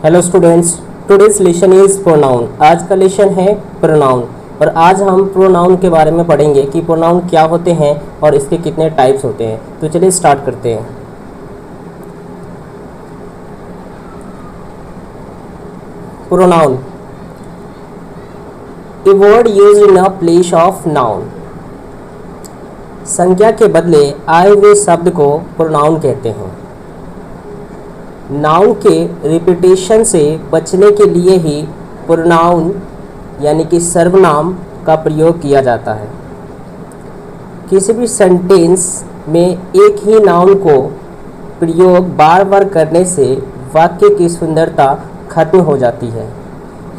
Hello students, today's lesson is pronoun. आज का lesson है प्रोनाउन और आज हम प्रोनाउन के बारे में पढ़ेंगे कि प्रोनाउन क्या होते हैं और इसके कितने टाइप्स होते हैं। तो चलिए स्टार्ट करते हैं। Pronoun, a word used in a place of noun. संज्ञा के बदले आए हुए शब्द को प्रोनाउन कहते हैं। नाउन के रिपीटेशन से बचने के लिए ही प्रोनाउन यानी कि सर्वनाम का प्रयोग किया जाता है। किसी भी सेंटेंस में एक ही नाउन को प्रयोग बार बार करने से वाक्य की सुंदरता खत्म हो जाती है।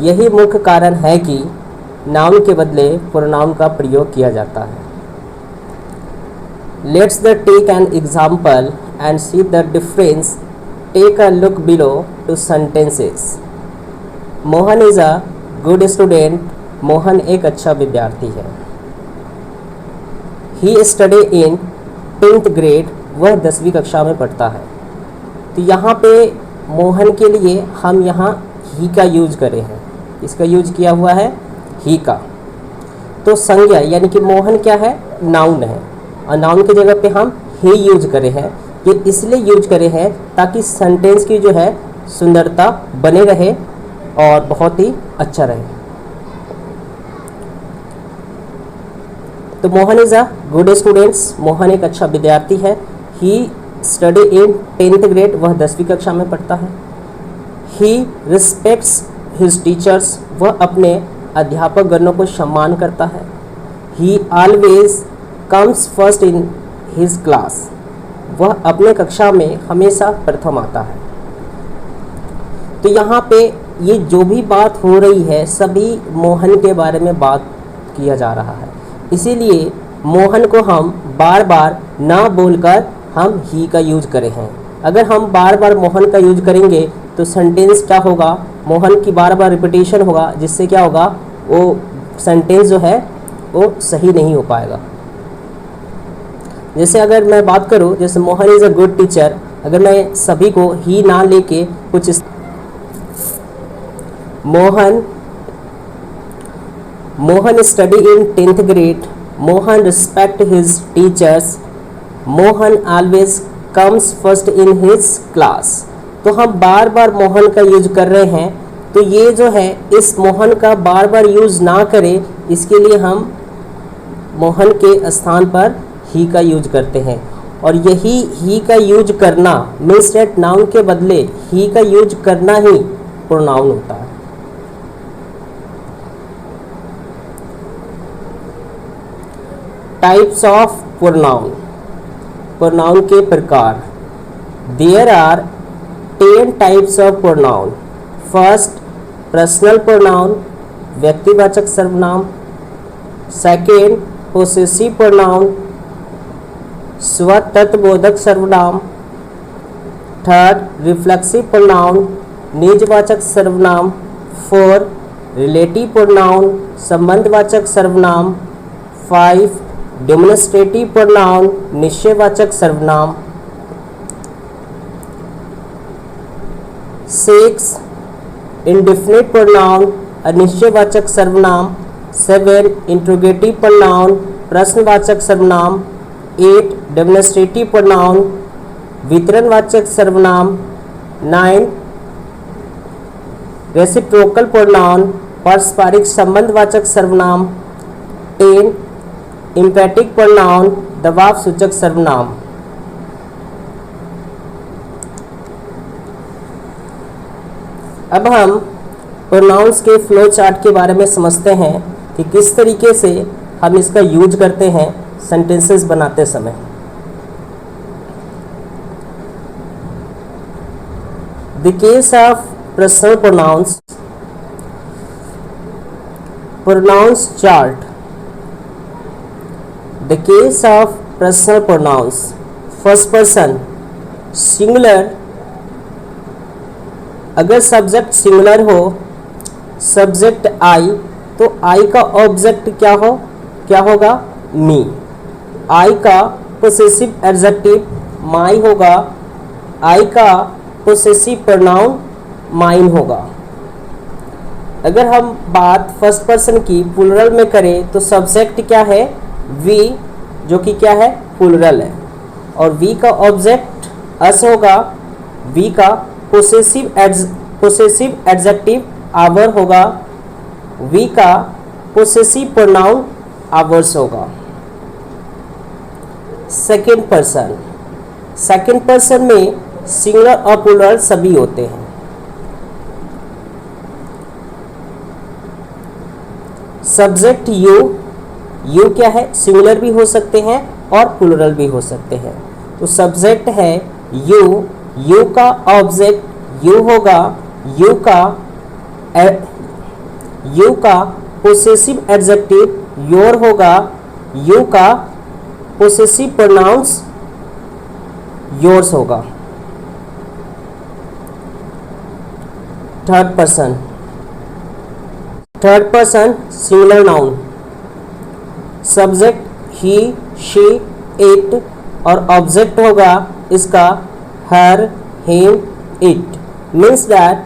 यही मुख्य कारण है कि नाउन के बदले प्रोनाउन का प्रयोग किया जाता है। Let's take an example and see the difference. Take a look below to sentences. Mohan is a good student. Mohan एक अच्छा विद्यार्थी है। He study in 10th grade. वह 10वीं कक्षा में पढ़ता है। तो यहाँ पे मोहन के लिए हम यहाँ ही का यूज करे हैं। इसका यूज किया हुआ है ही का। तो संज्ञा यानी कि मोहन क्या है, नाउन है और नाउन की जगह पे हम ही यूज करे हैं। ये इसलिए यूज करे हैं ताकि सेंटेंस की जो है सुंदरता बने रहे और बहुत ही अच्छा रहे। तो Mohan is a good students. Mohan एक अच्छा विद्यार्थी है। ही स्टडी इन 10th ग्रेड। वह 10वीं कक्षा में पढ़ता है। He respects his teachers. वह अपने अध्यापक गणों को सम्मान करता है। ही always comes first in his class. वह अपने कक्षा में हमेशा प्रथम आता है। तो यहाँ पे ये जो भी बात हो रही है सभी मोहन के बारे में बात किया जा रहा है। इसीलिए मोहन को हम बार बार ना बोलकर हम ही का यूज करें हैं। अगर हम बार बार मोहन का यूज करेंगे तो सेंटेंस क्या होगा, मोहन की बार बार रिपीटेशन होगा, जिससे क्या होगा, वो सेंटेंस जो है वो सही नहीं हो पाएगा। जैसे अगर मैं बात करूं, जैसे Mohan is a good teacher, अगर मैं सभी को ही ना लेके कुछ Mohan study in 10th grade. Mohan respect his teachers. Mohan always comes first in his class. तो हम बार बार मोहन का यूज कर रहे हैं। तो ये जो है इस मोहन का बार बार यूज ना करें, इसके लिए हम मोहन के स्थान पर ही का यूज करते हैं। और यही ही का यूज करना मीन्स दैट नाउन के बदले ही का यूज करना ही प्रोनाउन होता है। Types of pronoun. प्रोनाउन के प्रकार। There are 10 types of pronoun. First, personal pronoun, व्यक्तिवाचक सर्वनाम। सेकेंड, पोसेसिव प्रोनाउन, स्वतत्वबोधक सर्वनाम। थर्ड, रिफ्लेक्सिव प्रोनाउन, निजवाचक सर्वनाम। 4, रिलेटिव प्रोनाउन, संबंधवाचक सर्वनाम। 5, डेमोन्स्ट्रेटिव प्रोनाउन, निश्चयवाचक सर्वनाम। 6, इंडेफिनिट प्रोनाउन, अनिश्चयवाचक सर्वनाम। 7, इंट्रोगेटिव प्रोनाउन, प्रश्नवाचक सर्वनाम। 8, डेमोन्स्ट्रेटिव प्रोनाउन, वितरणवाचक सर्वनाम। 9, रेसिप्रोकल प्रोनाउन, पारस्परिक संबंधवाचक सर्वनाम। 10, इम्पेटिक प्रोनाउन, दबाव सूचक सर्वनाम। अब हम प्रोनाउंस के फ्लो चार्ट के बारे में समझते हैं कि किस तरीके से हम इसका यूज करते हैं सेंटेंसेस बनाते समय। The case of personal pronouns. Pronouns chart. The case of personal pronouns. First person singular. अगर सब्जेक्ट सिंगुलर हो, सब्जेक्ट आई, तो आई का ऑब्जेक्ट क्या होगा, मी। आई का पोसेसिव एडजेक्टिव माई होगा। आई का पोसेसिव प्रोनाउन माइन होगा। अगर हम बात फर्स्ट पर्सन की प्लूरल में करें तो सब्जेक्ट क्या है, वी, जो कि क्या है, प्लूरल है, और वी का ऑब्जेक्ट अस होगा, वी का पोसेसिव एडजेक्टिव आवर होगा, वी का पोसेसिव प्रोनाउन आवर्स होगा। सेकंड पर्सन में सिंगुलर और प्लूरल सभी होते हैं। सब्जेक्ट यू क्या है, सिंगुलर भी हो सकते हैं और प्लूरल भी हो सकते हैं। तो सब्जेक्ट है यू का ऑब्जेक्ट यू होगा, यू का पोसेसिव एडजेक्टिव योर होगा, यू का पोसेसिव प्रोनाउंस योर्स होगा। Third person singular noun, subject he, she, it और ऑब्जेक्ट होगा इसका her, him, it. Means that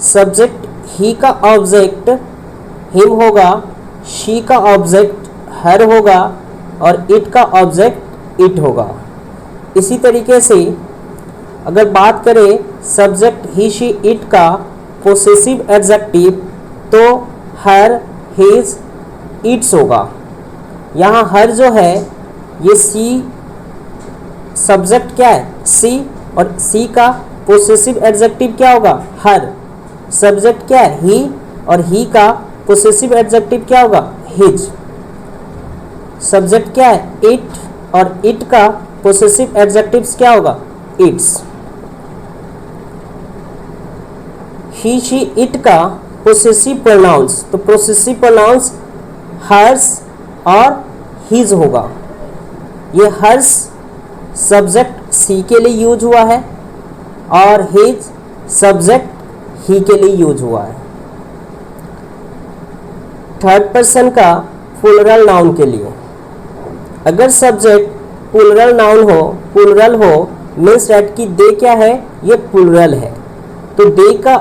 subject he का ऑब्जेक्ट हिम होगा, शी का ऑब्जेक्ट हर होगा और इट का ऑब्जेक्ट इट होगा। इसी तरीके से अगर बात करें सब्जेक्ट ही, शी, इट का पोसेसिव एडजेक्टिव तो हर, हिज, इट्स होगा। यहाँ हर जो है ये सी, सब्जेक्ट क्या है, सी, और सी का पोसेसिव एडजेक्टिव क्या होगा, हर। सब्जेक्ट क्या है, ही, और ही का पोसेसिव एडजेक्टिव क्या होगा, हिज। सब्जेक्ट क्या है, इट, और इट का पोसेसिव एडजेक्टिव्स क्या होगा, इट्स। ही, शी, इट का पोसेसिव प्रोनाउंस, तो पोसेसिव प्रोनाउंस हर्स और हिज होगा। ये हर्स सब्जेक्ट सी के लिए यूज हुआ है और हिज सब्जेक्ट ही के लिए यूज हुआ है। थर्ड पर्सन का प्लूरल नाउन के लिए, अगर सब्जेक्ट प्लूरल हो मीन्स दैट कि दे क्या है, ये प्लूरल है, तो दे का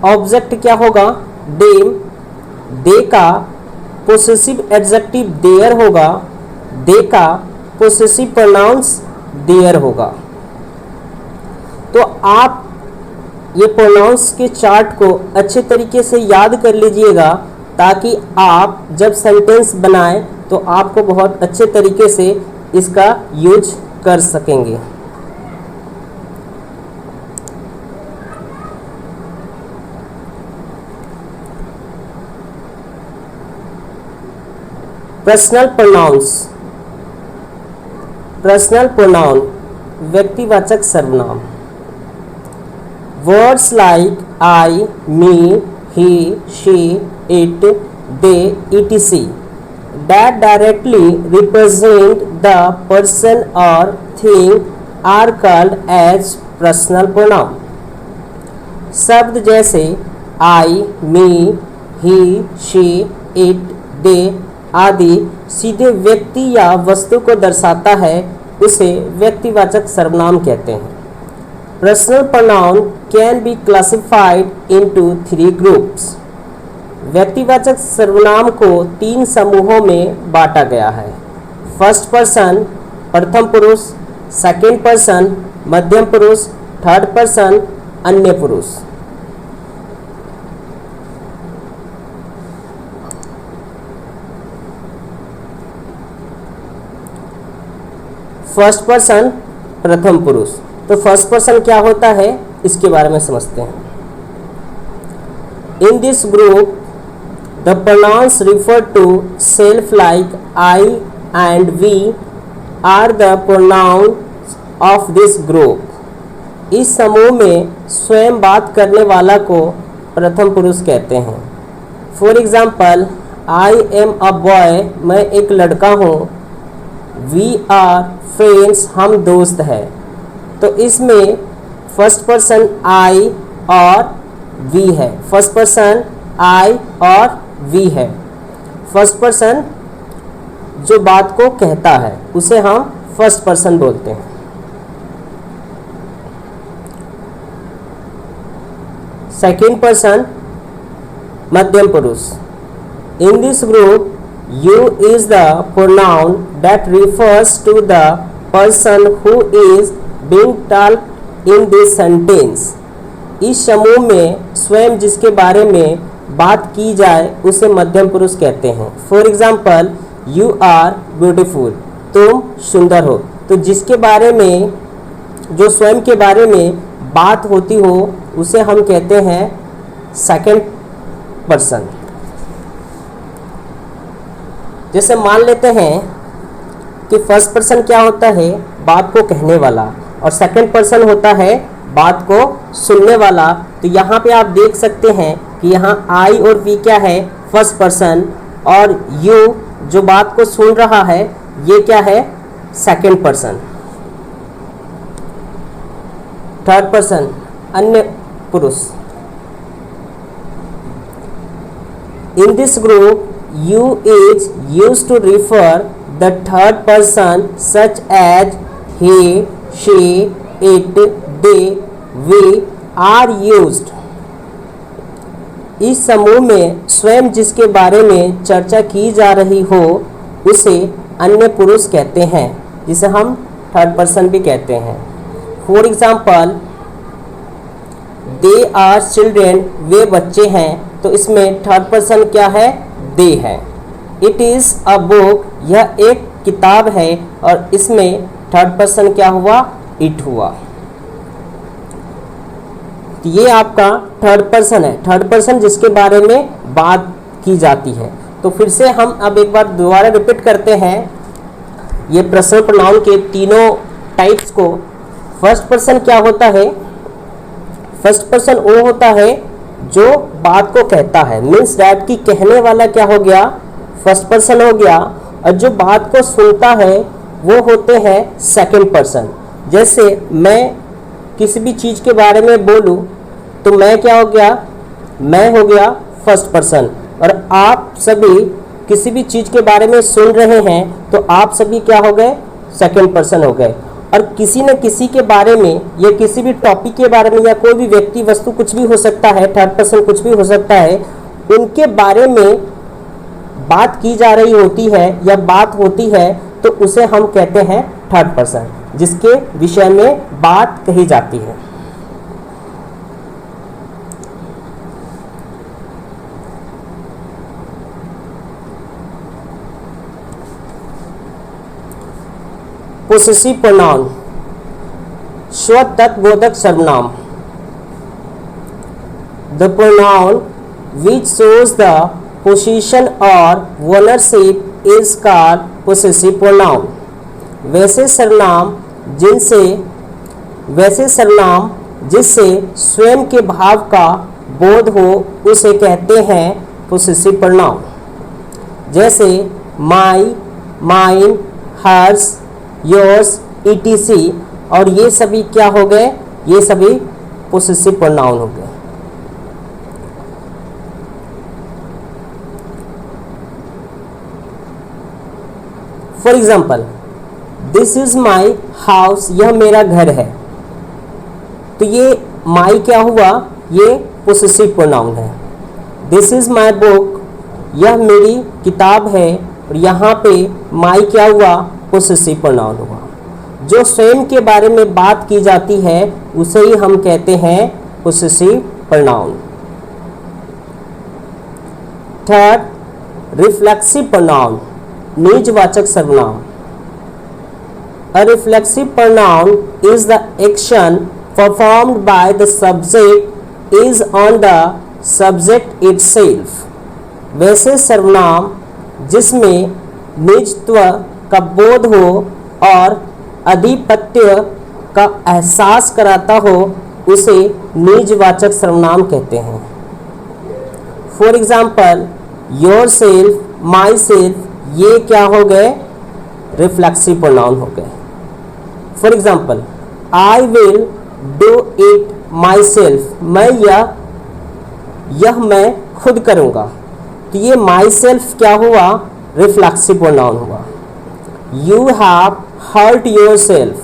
ऑब्जेक्ट क्या होगा, देम। दे का पोसेसिव एडजेक्टिव देयर होगा, दे का पोसेसिव प्रोनाउंस देयर होगा। तो आप ये प्रोनाउंस के चार्ट को अच्छे तरीके से याद कर लीजिएगा ताकि आप जब सेंटेंस बनाएं तो आपको बहुत अच्छे तरीके से इसका यूज कर सकेंगे। पर्सनल प्रोनाउन व्यक्तिवाचक सर्वनाम। Words like I, me, he, she, it, they, etc. that directly represent the person or thing are called as personal pronoun. शब्द जैसे आई, मी, ही, शी, इट, दे आदि सीधे व्यक्ति या वस्तु को दर्शाता है, उसे व्यक्तिवाचक सर्वनाम कहते हैं। Personal pronoun can be classified into 3 groups. व्यक्तिवाचक सर्वनाम को 3 समूहों में बांटा गया है। फर्स्ट पर्सन प्रथम पुरुष, सेकंड पर्सन मध्यम पुरुष, थर्ड पर्सन अन्य पुरुष। फर्स्ट पर्सन प्रथम पुरुष, तो फर्स्ट पर्सन क्या होता है इसके बारे में समझते हैं। In this group the pronouns refer to self like I and we are the pronouns of this group। इस समूह में स्वयं बात करने वाला को प्रथम पुरुष कहते हैं। For example, I am a boy, मैं एक लड़का हूँ। वी आर फ्रेंड्स, हम दोस्त हैं। तो इसमें फर्स्ट पर्सन आई और वी है, फर्स्ट पर्सन आई और वी है। फर्स्ट पर्सन जो बात को कहता है उसे हम फर्स्ट पर्सन बोलते हैं। सेकंड पर्सन मध्यम पुरुष। In this group you is the pronoun that refers to the person who is being talked in this sentence। इस समूह में स्वयं जिसके बारे में बात की जाए उसे मध्यम पुरुष कहते हैं। For example, you are beautiful, तुम सुंदर हो। तो जिसके बारे में, जो स्वयं के बारे में बात होती हो उसे हम कहते हैं सेकंड पर्सन। जैसे मान लेते हैं कि फर्स्ट पर्सन क्या होता है, बात को कहने वाला, और सेकंड पर्सन होता है बात को सुनने वाला। तो यहाँ पे आप देख सकते हैं कि यहाँ आई और वी क्या है, फर्स्ट पर्सन, और यू जो बात को सुन रहा है ये क्या है, सेकंड पर्सन। थर्ड पर्सन अन्य पुरुष। In this group you is used to refer the third person such as he, she, it, they, we are used। इस समूह में स्वयं जिसके बारे में चर्चा की जा रही हो उसे अन्य पुरुष कहते हैं, जिसे हम थर्ड पर्सन भी कहते हैं। For example, they are children, वे बच्चे हैं। तो इसमें थर्ड पर्सन क्या है, दे है। इट इज़ अ बुक, यह एक किताब है, और इसमें थर्ड पर्सन क्या हुआ, इट हुआ। ये आपका थर्ड पर्सन है, थर्ड पर्सन जिसके बारे में बात की जाती है। तो फिर से हम अब एक बार दोबारा रिपीट करते हैं ये पर्सनल प्रोनाउन के तीनों टाइप्स को। फर्स्ट पर्सन क्या होता है, फर्स्ट पर्सन वो होता है जो बात को कहता है, मीन्स डैट की कहने वाला क्या हो गया, फर्स्ट पर्सन हो गया, और जो बात को सुनता है वो होते हैं सेकंड पर्सन। जैसे मैं किसी भी चीज़ के बारे में बोलूं तो मैं क्या हो गया, मैं हो गया फर्स्ट पर्सन, और आप सभी किसी भी चीज़ के बारे में सुन रहे हैं तो आप सभी क्या हो गए, सेकंड पर्सन हो गए। और किसी न किसी के बारे में या किसी भी टॉपिक के बारे में या कोई भी व्यक्ति वस्तु कुछ भी हो सकता है, थर्ड पर्सन कुछ भी हो सकता है, उनके बारे में बात की जा रही होती है या बात होती है तो उसे हम कहते हैं थर्ड पर्सन, जिसके विषय में बात कही जाती है। पोसेसिव प्रोनाउन, स्वतत्वबोधक सर्वनाम। The pronoun which shows the possession or ownership is called possessive pronoun। वैसे सर्वनाम जिससे स्वयं के भाव का बोध हो उसे कहते हैं possessive pronoun। जैसे माई, माइन, हर्स, योर्स, etc, और ये सभी क्या हो गए, ये सभी पोसेसिव प्रोनाउन हो गए। For example, this is my house, यह मेरा घर है। तो ये माई क्या हुआ, ये पोसेसिव प्रोनाउन है। दिस इज माई बुक, यह मेरी किताब है, और यहाँ पे माई क्या हुआ, पोसेसिव प्रोनाउन हुआ। जो स्वयं के बारे में बात की जाती है उसे ही हम कहते हैं possessive pronoun. Third, reflexive pronoun, निजवाचक सर्वनाम। A reflexive pronoun is the action performed by the subject is on the subject itself. वैसे सर्वनाम जिसमें निजत्व का बोध हो और अधिपत्य का एहसास कराता हो उसे निजवाचक सर्वनाम कहते हैं। For example, your self, my self, ये क्या हो गए, रिफ्लेक्सिव प्रोनाउन हो गए। For example, I will do it my self, यह मैं खुद करूँगा। तो ये माई सेल्फ क्या हुआ, रिफ्लेक्सिव प्रोनाउन हुआ। You have hurt yourself,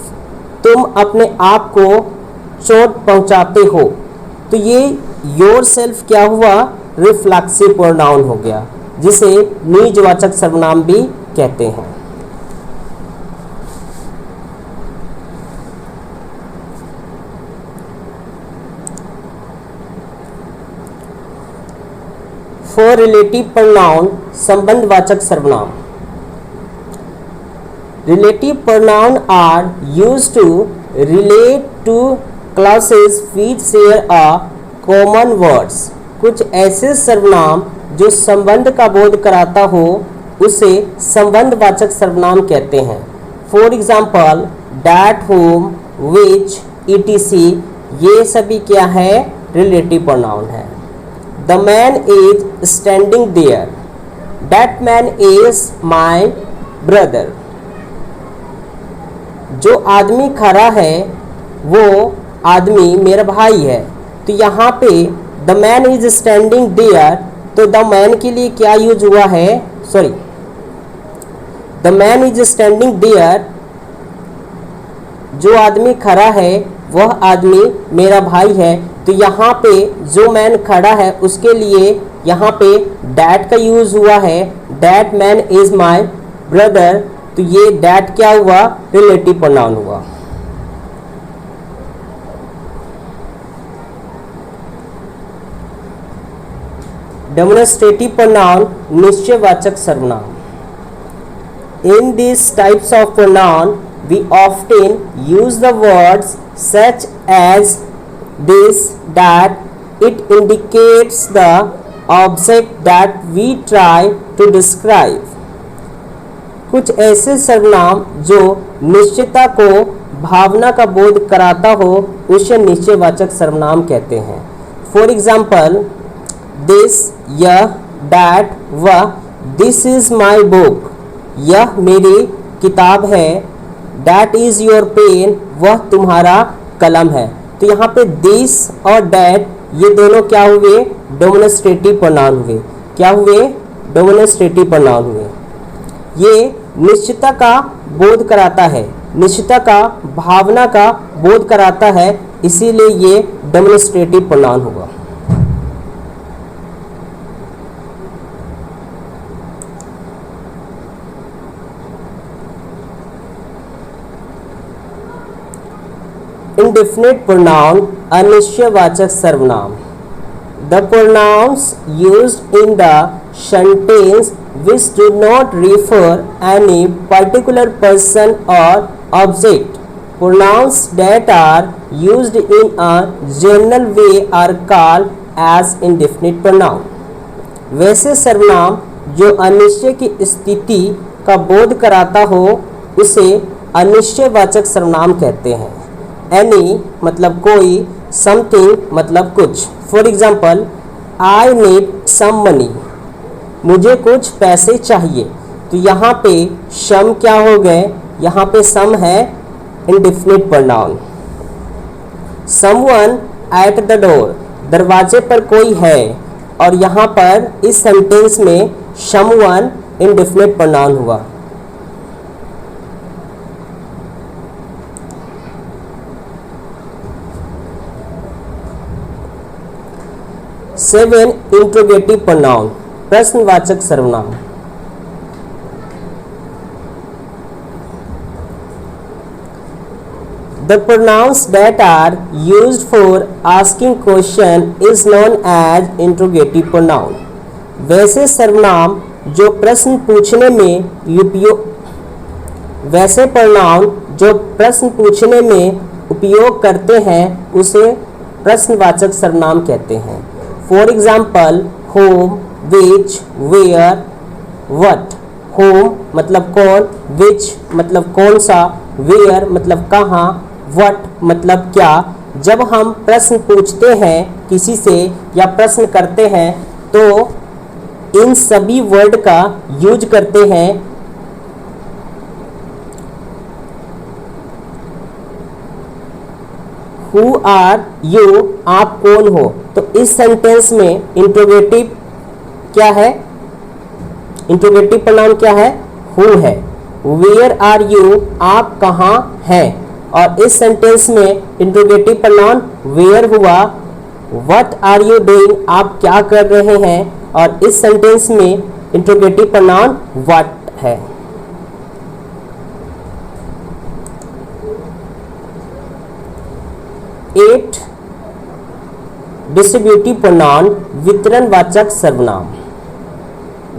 तुम अपने आप को चोट पहुंचाते हो। तो ये योरसेल्फ क्या हुआ, रिफ्लेक्सिव प्रोनाउन हो गया, जिसे निजवाचक सर्वनाम भी कहते हैं। फॉर रिलेटिव प्रोनाउन, संबंधवाचक सर्वनाम। Relative pronoun are used to relate to classes which share a common words. कुछ ऐसे सर्वनाम जो संबंध का बोध कराता हो उसे संबंधवाचक सर्वनाम कहते हैं। For example that, whom, which, ETC, ये सभी क्या है, रिलेटिव प्रोनाउन है। The man is standing there, that man is my brother. जो आदमी खड़ा है वो आदमी मेरा भाई है। तो यहाँ पे the man is standing there, तो द मैन के लिए क्या यूज हुआ है, sorry, the man is standing there, जो आदमी खड़ा है वह आदमी मेरा भाई है। तो यहाँ पे जो मैन खड़ा है उसके लिए यहाँ पे डैट का यूज हुआ है, that man is my brother. तो ये डैट क्या हुआ, रिलेटिव प्रोनाउन हुआ। डेमोन्स्ट्रेटिव प्रोनाउन, निश्चयवाचक सर्वनाम। In these types of pronoun, we often use the words such as this, that. It indicates the object that we try to describe. कुछ ऐसे सर्वनाम जो निश्चितता को, भावना का बोध कराता हो उसे निश्चयवाचक सर्वनाम कहते हैं। फॉर एग्जाम्पल दिस, यह, दैट, वह। दिस इज माई बुक, यह मेरी किताब है। दैट इज योर पेन, वह तुम्हारा कलम है। तो यहाँ पे दिस और दैट ये दोनों क्या हुए, डेमोन्स्ट्रेटिव प्रोनाउन हुए। क्या हुए, डेमोन्स्ट्रेटिव प्रोनाउन हुए। ये निश्चितता का बोध कराता है, निश्चितता का, भावना का बोध कराता है, इसीलिए ये डेमोन्स्ट्रेटिव प्रोनाउन होगा। Indefinite pronoun, अनिश्चयवाचक सर्वनाम। The pronouns used in the sentence which do not refer any particular person or object. Pronouns that are used in a general way are called as indefinite pronoun. वैसे सर्वनाम जो अनिश्चय की स्थिति का बोध कराता हो उसे अनिश्चयवाचक सर्वनाम कहते हैं। एनी मतलब कोई, समथिंग मतलब कुछ। For example I need some money, मुझे कुछ पैसे चाहिए। तो यहाँ पे सम क्या हो गए, यहाँ पे सम है indefinite pronoun. Someone at the door, दरवाजे पर कोई है, और यहाँ पर इस सेंटेंस में समवन इंडेफिनिट प्रोनाउन हुआ। सेवन, इंट्रोगेटिव प्रोनाउन, प्रश्नवाचक सर्वनाम। The pronouns that are used for asking question is known as interrogative pronoun. वैसे सर्वनाम जो प्रश्न पूछने में उपयोग करते हैं उसे प्रश्नवाचक सर्वनाम कहते हैं। For example whom, which, where, what. Whom मतलब कौन, विच मतलब कौन सा, वेयर मतलब कहाँ, वट मतलब क्या। जब हम प्रश्न पूछते हैं किसी से या प्रश्न करते हैं तो इन सभी वर्ड का यूज करते हैं। हु आर यू, आप कौन हो। तो इस सेंटेंस में इंट्रोगेटिव क्या है, इंट्रोगेटिव प्रोनाउन क्या है, हु है। वेयर आर यू, आप कहाँ हैं। और इस सेंटेंस में इंट्रोगेटिव प्रोनाउन वेयर हुआ, व्हाट आर यू डूइंग, आप क्या कर रहे हैं, और इस सेंटेंस में इंट्रोगेटिव प्रोनाउन व्हाट है। एट डिस्ट्रीब्यूटिव प्रोनाउन, वितरणवाचक सर्वनाम।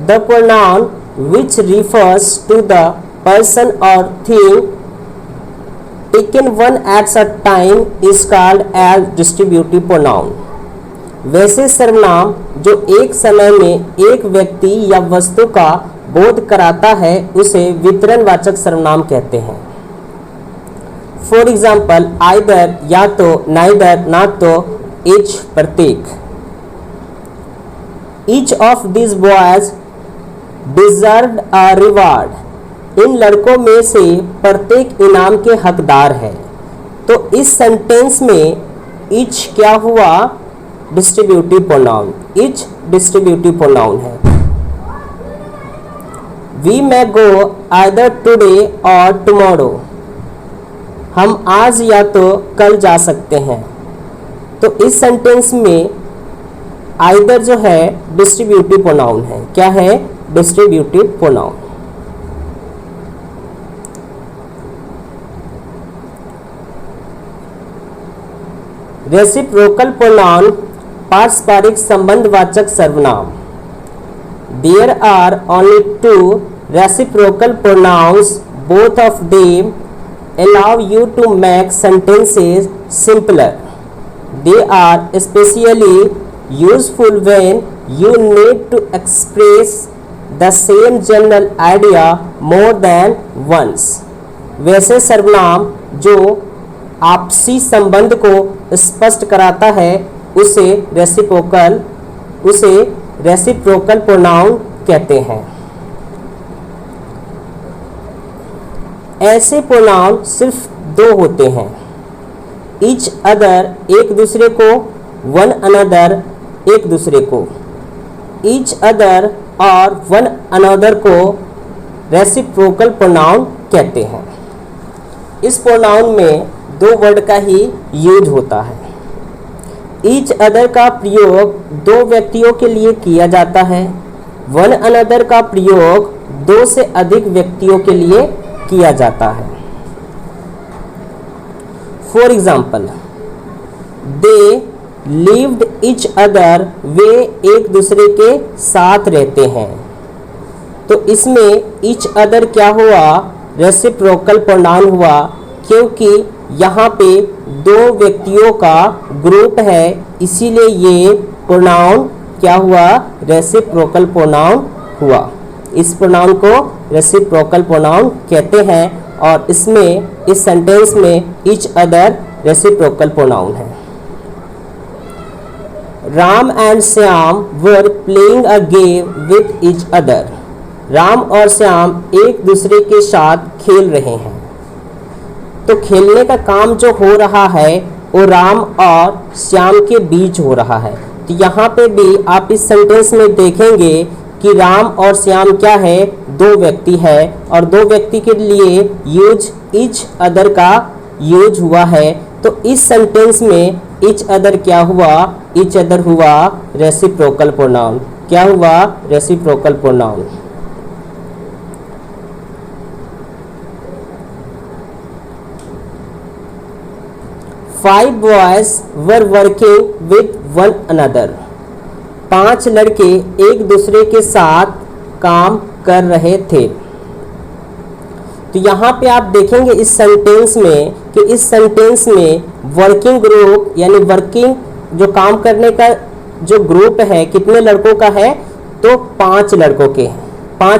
The pronoun which refers to the person or thing taken one at a time is called as distributive pronoun। वैसे सर्वनाम जो एक समय में एक व्यक्ति या वस्तु का बोध कराता है उसे वितरणवाचक सर्वनाम कहते हैं। फॉर एग्जाम्पल, आइदर या तो, नाइदर ना तो, each प्रत्येक। Each of these boys deserved a reward, इन लड़कों में से प्रत्येक इनाम के हकदार है। तो इस सेंटेंस में each क्या हुआ, distributive pronoun, each distributive pronoun है। We may go either today or tomorrow, हम आज या तो कल जा सकते हैं। तो इस सेंटेंस में आइदर जो है डिस्ट्रीब्यूटिव प्रोनाउन है। क्या है, डिस्ट्रीब्यूटिव प्रोनाउन। रेसिप्रोकल प्रोनाउन, पारस्परिक संबंधवाचक सर्वनाम। There are only two reciprocal pronouns, both of them allow you to make sentences simpler. They are especially useful when you need to express the same general idea more than once. वैसे सर्वनाम जो आपसी संबंध को स्पष्ट कराता है उसे रेसिप्रोकल प्रोनाउन कहते हैं। ऐसे प्रोनाउन सिर्फ दो होते हैं, ईच अदर एक दूसरे को, वन अनदर एक दूसरे को। ईच अदर और वन अनदर को रेसिप्रोकल प्रोनाउन कहते हैं। इस प्रोनाउन में दो वर्ड का ही यूज होता है। ईच अदर का प्रयोग दो व्यक्तियों के लिए किया जाता है, वन अनदर का प्रयोग दो से अधिक व्यक्तियों के लिए किया जाता है। For example, they lived each other, वे एक दूसरे के साथ रहते हैं। तो इसमें ईच अदर क्या हुआ, रेसिप्रोकल प्रोनाउन हुआ, क्योंकि यहाँ पे दो व्यक्तियों का ग्रुप है, इसीलिए ये प्रोनाउन क्या हुआ, रेसिप्रोकल प्रोनाउन हुआ। इस प्रोनाउन को रेसिप्रोकल प्रोनाउन कहते हैं और इसमें इस सेंटेंस में ईच अदर रेसिप्रोकल प्रोनाउन है। Ram and Shyam were playing a game with each other, Ram और श्याम एक दूसरे के साथ खेल रहे हैं। तो खेलने का काम जो हो रहा है वो राम और श्याम के बीच हो रहा है। तो यहाँ पे भी आप इस सेंटेंस में देखेंगे कि राम और श्याम क्या है, दो व्यक्ति है और दो व्यक्ति के लिए यूज ईच अदर का यूज हुआ है। तो इस सेंटेंस में ईच अदर क्या हुआ, ईच अदर हुआ रेसिप्रोकल प्रोनाउन। क्या हुआ, reciprocal pronoun. Five boys were working with one another, पांच लड़के एक दूसरे के साथ काम कर रहे थे। तो यहाँ पे आप देखेंगे इस सेंटेंस में कि इस सेंटेंस में वर्किंग ग्रुप यानी वर्किंग जो काम करने का जो ग्रुप है कितने लड़कों का है, तो पांच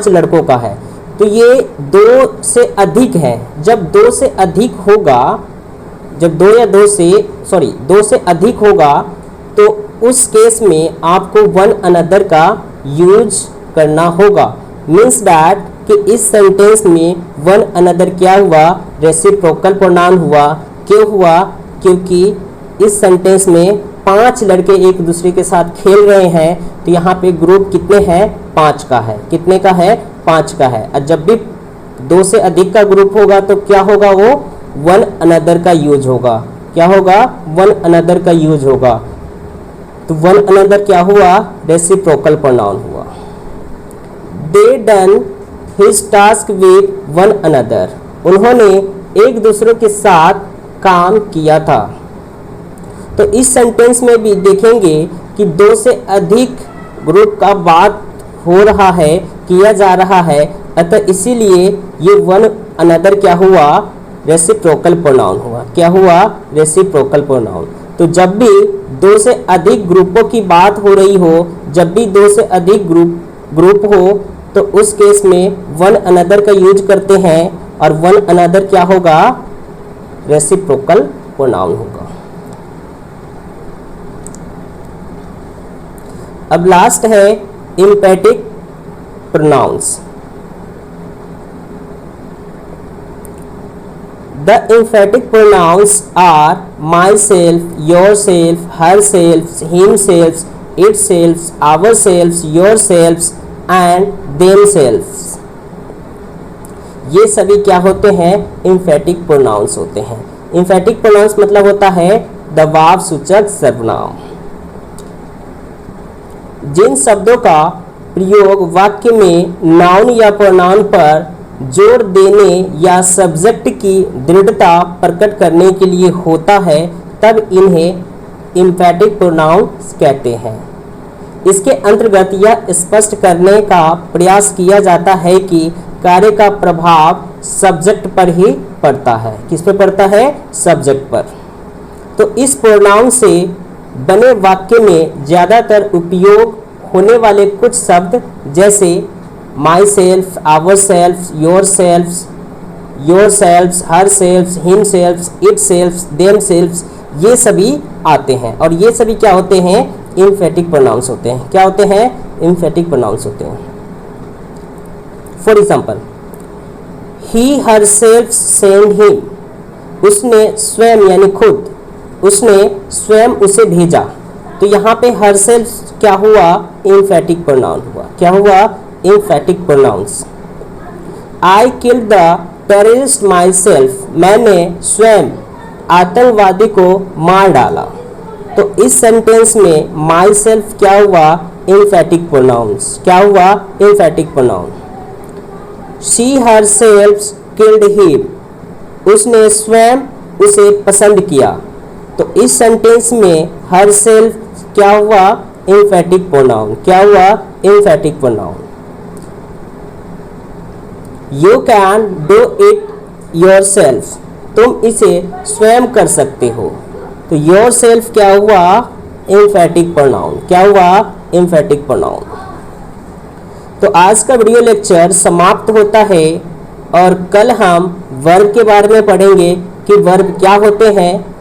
लड़कों का है। तो ये दो से अधिक है। जब दो से अधिक होगा, जब दो से अधिक होगा तो उस केस में आपको वन अनदर का यूज करना होगा। मीन्स दैट कि इस सेंटेंस में वन अनदर क्या हुआ, रेसिप्रोकल प्रोनाउन हुआ। क्यों हुआ, क्योंकि इस सेंटेंस में पांच लड़के एक दूसरे के साथ खेल रहे हैं। तो यहाँ पे ग्रुप कितने हैं, पांच का है। कितने का है, पांच का है। और जब भी दो से अधिक का ग्रुप होगा तो क्या होगा, वो वन अनदर का यूज होगा। क्या होगा, वन अनदर का यूज होगा। तो वन अनदर क्या हुआ, रेसिप्रोकल प्रोनाउन हुआ। दे done his task with one another, उन्होंने एक दूसरे के साथ काम किया था। तो इस सेंटेंस में भी देखेंगे कि दो से अधिक ग्रुप का बात हो रहा है, किया जा रहा है, अतः इसीलिए ये वन अनदर क्या हुआ, रेसिप्रोकल प्रोनाउन हुआ। क्या हुआ, रेसिप्रोकल प्रोनाउन। तो जब भी दो से अधिक ग्रुपों की बात हो रही हो, जब भी दो से अधिक ग्रुप हो, तो उस केस में वन अनदर का यूज करते हैं, और वन अनदर क्या होगा, रेसिप्रोकल प्रोनाउन होगा। अब लास्ट है emphatic pronouns. The emphatic pronouns are myself, yourself, herself, himself, itself, ourselves, yourselves and themselves। ये सभी क्या होते हैं, emphatic pronouns होते हैं। emphatic pronouns मतलब होता है दबाव सूचक सर्वनाम। जिन शब्दों का प्रयोग वाक्य में नाउन या प्रोनाउन पर जोर देने या सब्जेक्ट की दृढ़ता प्रकट करने के लिए होता है, तब इन्हें एम्फैटिक प्रोनाउंस कहते हैं। इसके अंतर्गत यह स्पष्ट करने का प्रयास किया जाता है कि कार्य का प्रभाव सब्जेक्ट पर ही पड़ता है। किस पर पड़ता है, सब्जेक्ट पर। तो इस प्रोनाउन से बने वाक्य में ज़्यादातर उपयोग होने वाले कुछ शब्द जैसे myself, ourself, yourself, yourself, herself, himself, itself, themself, ये सभी आते हैं। और ये सभी क्या होते हैं, एम्फैटिक प्रोनाउंस होते हैं। क्या होते हैं, एम्फैटिक प्रोनाउंस होते हैं। For example, he her self send him, उसने स्वयं यानी खुद, उसने स्वयं उसे भेजा। तो यहाँ पे हर सेल्फ क्या हुआ, एम्फैटिक प्रोनाउन हुआ। क्या हुआ, emphatic pronouns. I killed the terrorist myself, मैंने स्वयं आतंकवादी को मार डाला। तो इस सेंटेंस में माई सेल्फ क्या हुआ, एम्फैटिक प्रोनाउंस। क्या हुआ, emphatic pronoun. She herself killed him, उसने स्वयं उसे पसंद किया। तो इस सेंटेंस में हर सेल्फ क्या हुआ, एम्फैटिक प्रोनाउन। क्या हुआ, emphatic pronoun. You can do it your self, तुम इसे स्वयं कर सकते हो। तो योर सेल्फ क्या हुआ, एम्फैटिक प्रोनाउन। क्या हुआ, एम्फैटिक प्रोनाउन। तो आज का वीडियो लेक्चर समाप्त होता है, और कल हम वर्ब के बारे में पढ़ेंगे कि वर्ब क्या होते हैं